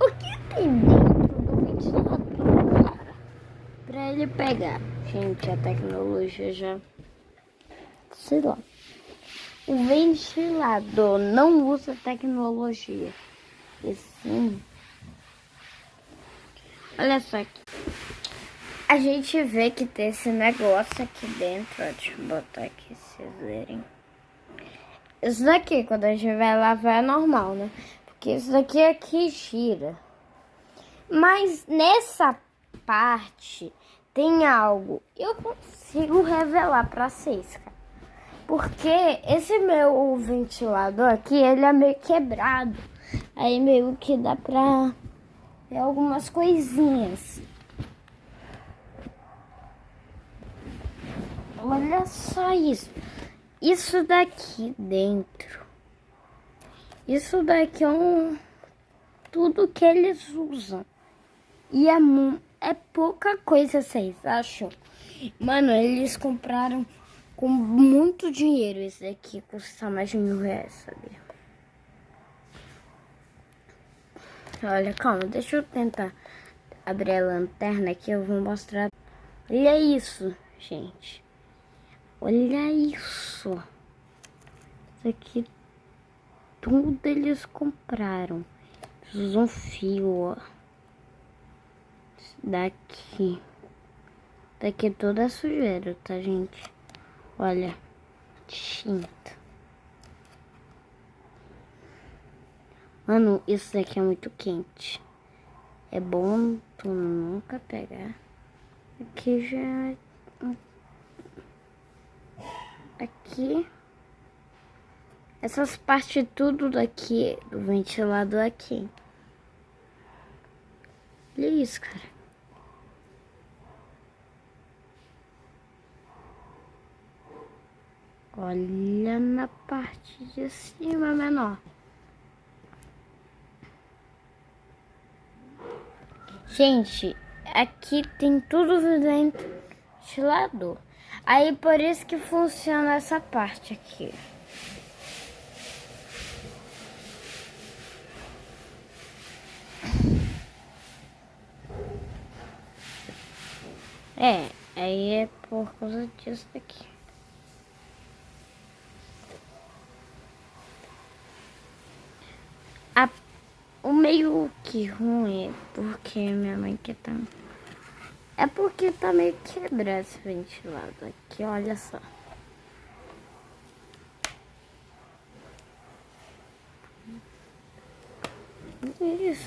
O que tem dentro do ventilador, cara? Pra ele pegar. Gente, a tecnologia já... sei lá. O ventilador não usa tecnologia. E sim... olha só aqui. A gente vê que tem esse negócio aqui dentro. Ó, deixa eu botar aqui pra vocês verem. Isso daqui, quando a gente vai lavar, é normal, né? Porque isso daqui aqui gira. Mas nessa parte tem algo. Eu consigo revelar pra vocês, cara. Porque esse meu ventilador aqui, ele é meio quebrado. Aí meio que dá pra ver algumas coisinhas. Olha só isso. Isso daqui dentro. Isso daqui é tudo que eles usam. E é pouca coisa, vocês acham? Mano, eles compraram com muito dinheiro. Esse daqui custa mais de R$ 1.000, sabia? Olha, calma, deixa eu tentar abrir a lanterna aqui. Eu vou mostrar. Olha isso, gente. Olha isso. Isso aqui tudo eles compraram. Usam fio, ó. Daqui é toda sujeira, tá, gente? Olha, tinta. Mano, isso daqui é muito quente. É bom tu nunca pegar. Aqui já... aqui... essas partes tudo daqui, do ventilador aqui. Olha isso, cara. Olha na parte de cima menor. Gente, aqui tem tudo dentro do ventilador. Aí por isso que funciona essa parte aqui. Aí é por causa disso daqui. O meio que ruim é porque minha mãe quer tá... é porque tá meio quebrado esse ventilador aqui, olha só. Isso.